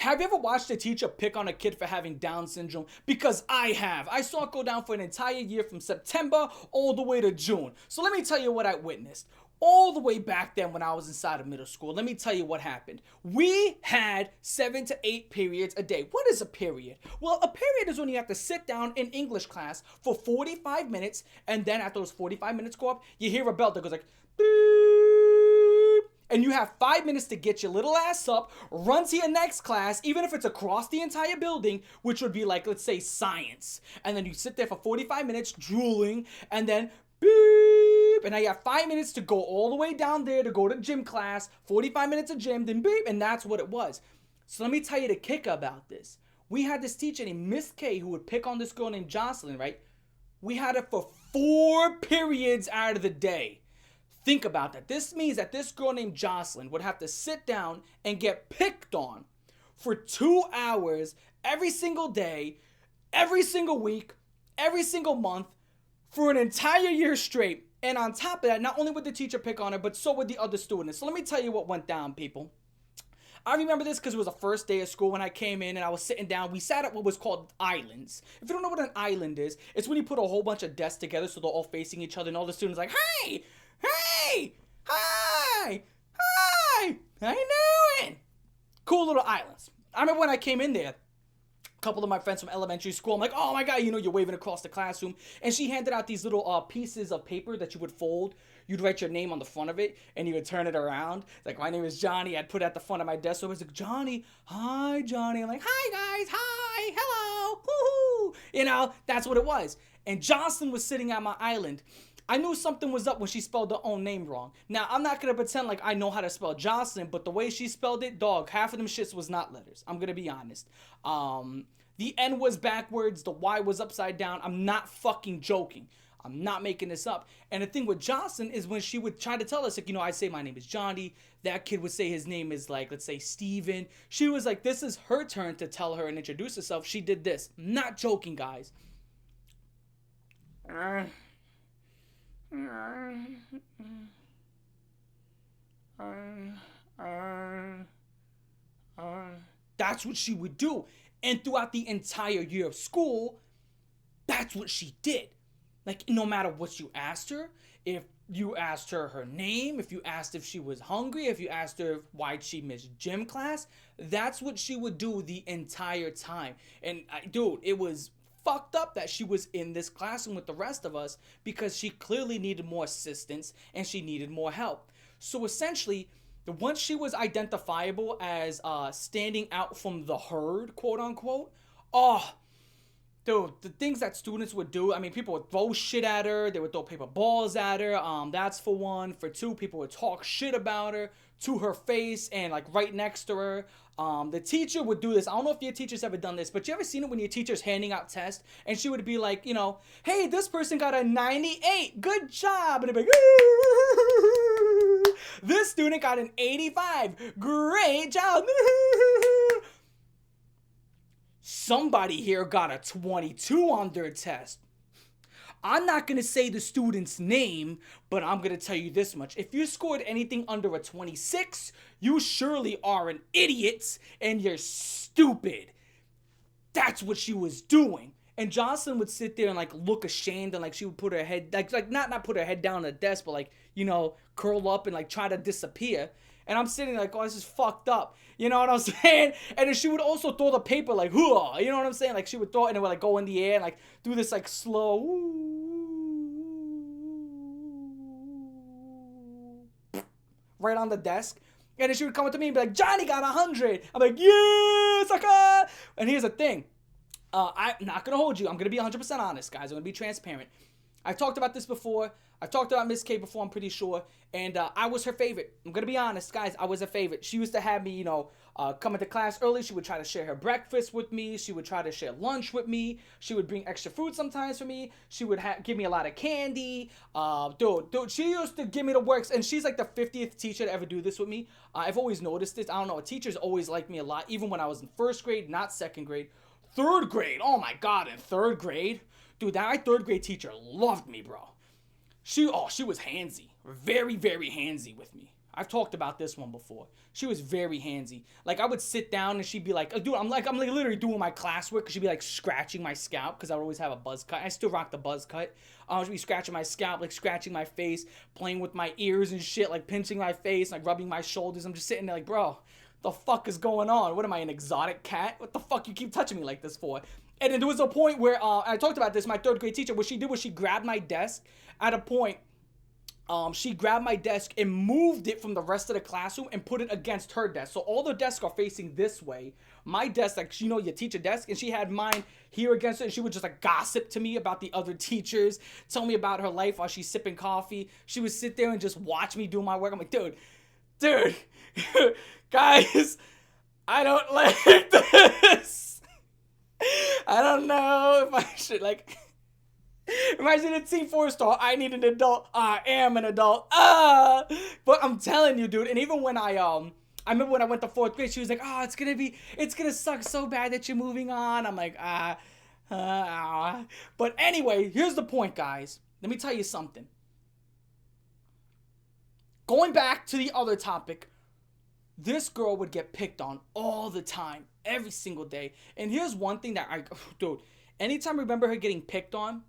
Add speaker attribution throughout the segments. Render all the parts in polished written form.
Speaker 1: Have you ever watched a teacher pick on a kid for having Down syndrome? Because I have. I saw it go down for an entire year from September all the way to June. So let me tell you what I witnessed. All the way back then when I was inside of middle school, let me tell you what happened. We had 7 to 8 periods a day. What is a period? Well, a period is when you have to sit down in English class for 45 minutes, and then after those 45 minutes go up, you hear a bell that goes like, beep, and you have 5 minutes to get your little ass up, run to your next class, even if it's across the entire building, which would be like, let's say, science. And then you sit there for 45 minutes drooling, and then beep, and now you have 5 minutes to go all the way down there to go to gym class, 45 minutes of gym, then beep, and that's what it was. So let me tell you the kicker about this. We had this teacher named Miss K who would pick on this girl named Joselyn, right? We had it for 4 periods out of the day. Think about that. This means that this girl named Joselyn would have to sit down and get picked on for 2 hours every single day, every single week, every single month, for an entire year straight. And on top of that, not only would the teacher pick on her, but so would the other students. So let me tell you what went down, people. I remember this because it was the first day of school when I came in and I was sitting down. We sat at what was called islands. If you don't know what an island is, it's when you put a whole bunch of desks together so they're all facing each other and all the students are like, hey, hey, hi, hi, how you doing? Cool little islands. I remember when I came in there, couple of my friends from elementary school, I'm like, oh my god, you know, you're waving across the classroom, and she handed out these little pieces of paper that you would fold. You'd write your name on the front of it, and you would turn it around. Like, my name is Johnny. I'd put it at the front of my desk. So it was like, Johnny, hi, Johnny. I'm like, hi, guys, hi, hello, woohoo. You know, that's what it was. And Jocelyn was sitting at my island. I knew something was up when she spelled her own name wrong. Now, I'm not going to pretend like I know how to spell Jocelyn, but the way she spelled it, dog, half of them shits was not letters. I'm going to be honest. The N was backwards. The Y was upside down. I'm not fucking joking. I'm not making this up. And the thing with Jocelyn is when she would try to tell us, like, you know, I'd say my name is Johnny. That kid would say his name is, like, let's say Steven. She was like, this is her turn to tell her and introduce herself. She did this. Not joking, guys. That's what she would do. And throughout the entire year of school, that's what she did. Like, no matter what you asked her, if you asked her her name, if you asked if she was hungry, if you asked her why she missed gym class, that's what she would do the entire time. And dude, it was fucked up that she was in this classroom with the rest of us because she clearly needed more assistance and she needed more help. So essentially, once she was identifiable as standing out from the herd, quote unquote, oh, dude, the things that students would do, I mean, people would throw shit at her. They would throw paper balls at her. That's for one. For two, people would talk shit about her to her face and, like, right next to her. The teacher would do this. I don't know if your teacher's ever done this, but you ever seen it when your teacher's handing out tests and she would be like, you know, hey, this person got a 98. Good job. And they'd be like, this student got an 85. Great job. Somebody here got a 22 on their test. I'm not going to say the student's name, but I'm going to tell you this much. If you scored anything under a 26, you surely are an idiot and you're stupid. That's what she was doing. And Jocelyn would sit there and, like, look ashamed and, like, she would put her head, like not put her head down on the desk, but, like, you know, curl up and, like, try to disappear. And I'm sitting like, oh, this is fucked up. You know what I'm saying? And then she would also throw the paper like, hoo, you know what I'm saying? Like, she would throw it and it would, like, go in the air and, like, do this, like, slow, right on the desk. And then she would come up to me and be like, Johnny got 100. I'm like, yeah, sucker. And here's the thing. I'm not going to hold you. I'm going to be 100% honest, guys. I'm going to be transparent. I've talked about this before. I've talked about Miss K before, I'm pretty sure. And I was her favorite. I'm going to be honest, guys. I was her favorite. She used to have me, you know, come into class early. She would try to share her breakfast with me. She would try to share lunch with me. She would bring extra food sometimes for me. She would give me a lot of candy. Dude, she used to give me the works. And she's like the 50th teacher to ever do this with me. I've always noticed this. I don't know. Teachers always liked me a lot, even when I was in first grade, not second grade. Third grade. Oh, my God. In third grade. Dude, that third grade teacher loved me, bro. She was handsy. Very, very handsy with me. I've talked about this one before. She was very handsy. Like, I would sit down and she'd be like, dude, I'm like literally doing my classwork. Cause she'd be like scratching my scalp. Cause I would always have a buzz cut. I still rock the buzz cut. She'd be scratching my scalp, like scratching my face, playing with my ears and shit, like pinching my face, like rubbing my shoulders. I'm just sitting there like, bro, the fuck is going on? What am I, an exotic cat? What the fuck you keep touching me like this for? And then there was a point where, I talked about this, my third grade teacher, what she did was she grabbed my desk at a point. She grabbed my desk and moved it from the rest of the classroom and put it against her desk. So all the desks are facing this way. My desk, like, you know, your teacher desk, and she had mine here against it. And she would just like gossip to me about the other teachers, tell me about her life while she's sipping coffee. She would sit there and just watch me do my work. I'm like, dude, guys, I don't like this. I don't know if I should like... Imagine a T4 star. I need an adult. I am an adult. But I'm telling you, dude. And even when I remember when I went to fourth grade, she was like, "Oh, it's gonna suck so bad that you're moving on." I'm like, But anyway, here's the point, guys. Let me tell you something. Going back to the other topic, this girl would get picked on all the time, every single day. And here's one thing that dude, anytime I remember her getting picked on,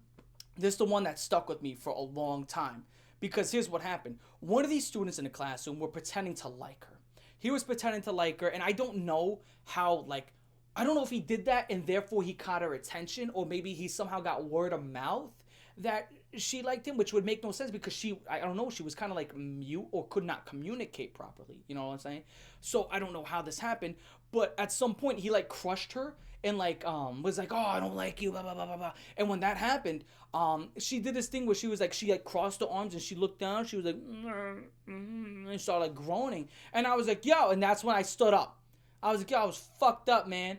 Speaker 1: this is the one that stuck with me for a long time. Because here's what happened. One of these students in the classroom were pretending to like her. He was pretending to like her, and I don't know how, like, I don't know if he did that and therefore he caught her attention, or maybe he somehow got word of mouth that she liked him, which would make no sense because I don't know, she was kind of like mute or could not communicate properly. You know what I'm saying? So I don't know how this happened, but at some point he like crushed her and like was like, "Oh, I don't like you, blah blah blah blah blah." And when that happened, she did this thing where she like crossed her arms and she looked down. She was like, and started like groaning. And I was like, "Yo!" And that's when I stood up. I was like, "Yo, I was fucked up, man."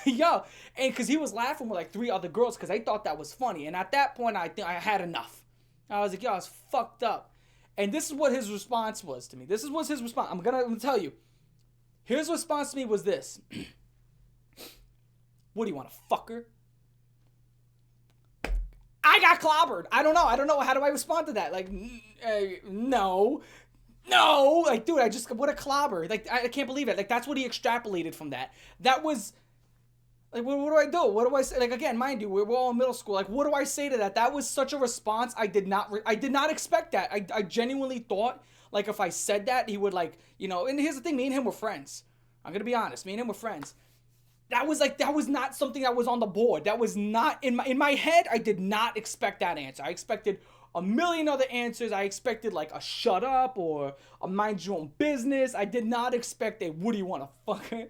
Speaker 1: Yo, and because he was laughing with like 3 other girls because they thought that was funny. And at that point, I think I had enough. I was like, "Yo, I was fucked up." And this is what his response was to me. This is what his response. I'm gonna tell you. His response to me was this. "What do you want, a fucker?" I got clobbered. I don't know. How do I respond to that? Like, no. Like, dude, what a clobber. Like, I can't believe it. Like, that's what he extrapolated from that. That was, like, what do I do? What do I say? Like, again, mind you, we're all in middle school. Like, what do I say to that? That was such a response. I did not expect that. I genuinely thought, like, if I said that, he would, like, you know, and here's the thing, me and him were friends. I'm going to be honest. Me and him were friends. That was not something that was on the board. That was not in my head. I did not expect that answer. I expected a million other answers. I expected like a shut up or a mind your own business. I did not expect a "what do you want, a fucker?"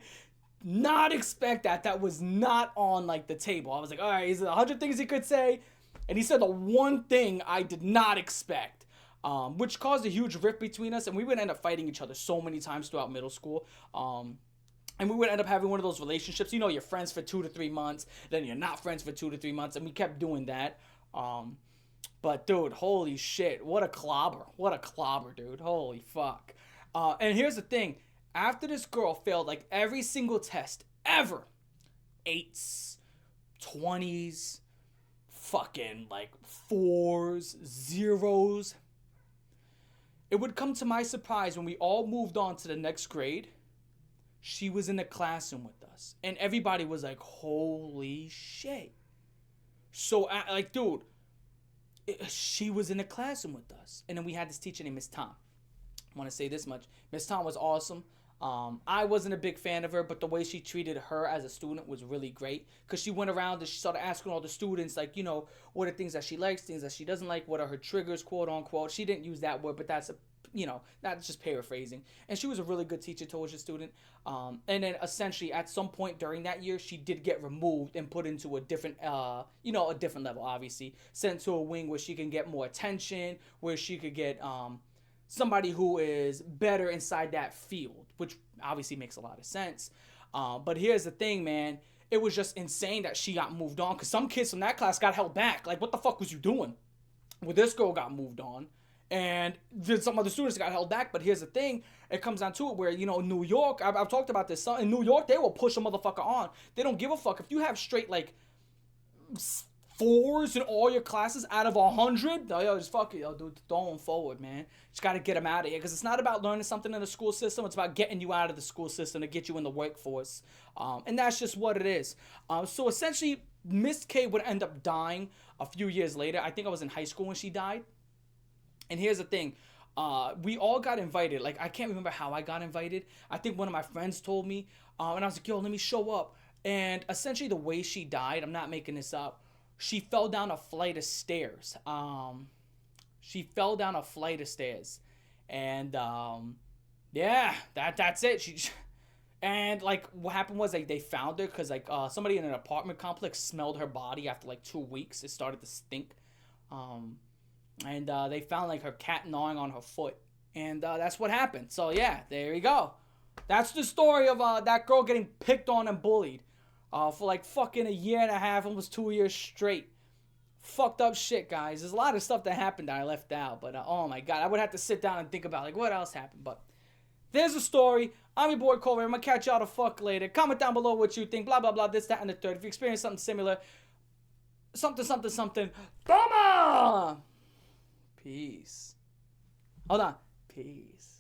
Speaker 1: Not expect that. That was not on like the table. I was like, all right, is there 100 things he could say? And he said the one thing I did not expect, which caused a huge rift between us. And we would end up fighting each other so many times throughout middle school. And we would end up having one of those relationships. You know, you're friends for 2 to 3 months. Then you're not friends for 2 to 3 months. And we kept doing that. But, dude, holy shit. What a clobber. What a clobber, dude. Holy fuck. And here's the thing. After this girl failed, like, every single test ever. 8s, 20s, fucking, like, 4s, 0s. It would come to my surprise when we all moved on to the next grade. She was in the classroom with us. And everybody was like, holy shit. So, like, dude, she was in the classroom with us. And then we had this teacher named Miss Tom. I want to say this much. Miss Tom was awesome. I wasn't a big fan of her, but the way she treated her as a student was really great. Because she went around and she started asking all the students, like, you know, what are things that she likes, things that she doesn't like, what are her triggers, quote unquote. She didn't use that word, but that's that's just paraphrasing. And she was a really good teacher towards the student. And then essentially at some point during that year, she did get removed and put into a different, a different level, obviously. Sent to a wing where she can get more attention, where she could get somebody who is better inside that field, which obviously makes a lot of sense. But here's the thing, man. It was just insane that she got moved on because some kids from that class got held back. Like, what the fuck was you doing? Well, this girl got moved on. And some other students got held back. But here's the thing. It comes down to it where, in New York, I've talked about this. In New York, they will push a motherfucker on. They don't give a fuck. If you have straight, like, fours in all your classes out of 100, yo, just fuck it, yo, dude, throw them forward, man. Just gotta get them out of here, because it's not about learning something in the school system. It's about getting you out of the school system to get you in the workforce, and that's just what it is. So essentially, Miss K would end up dying a few years later. I think I was in high school when she died. And here's the thing. We all got invited. Like, I can't remember how I got invited. I think one of my friends told me. And I was like, yo, let me show up. And essentially the way she died, I'm not making this up, she fell down a flight of stairs. She fell down a flight of stairs. And, yeah, that's it. And, like, what happened was, like, they found her because, like, somebody in an apartment complex smelled her body after, like, 2 weeks. It started to stink. And they found, like, her cat gnawing on her foot. And that's what happened. So, yeah, there you go. That's the story of that girl getting picked on and bullied for, like, fucking a year and a half, almost 2 years straight. Fucked up shit, guys. There's a lot of stuff that happened that I left out. But, oh, my God. I would have to sit down and think about, like, what else happened. But there's a story. I'm your boy, Colby. I'm going to catch y'all the fuck later. Comment down below what you think. Blah, blah, blah. This, that, and the third. If you experience something similar, something. Bomber! Peace. Hold on. Peace.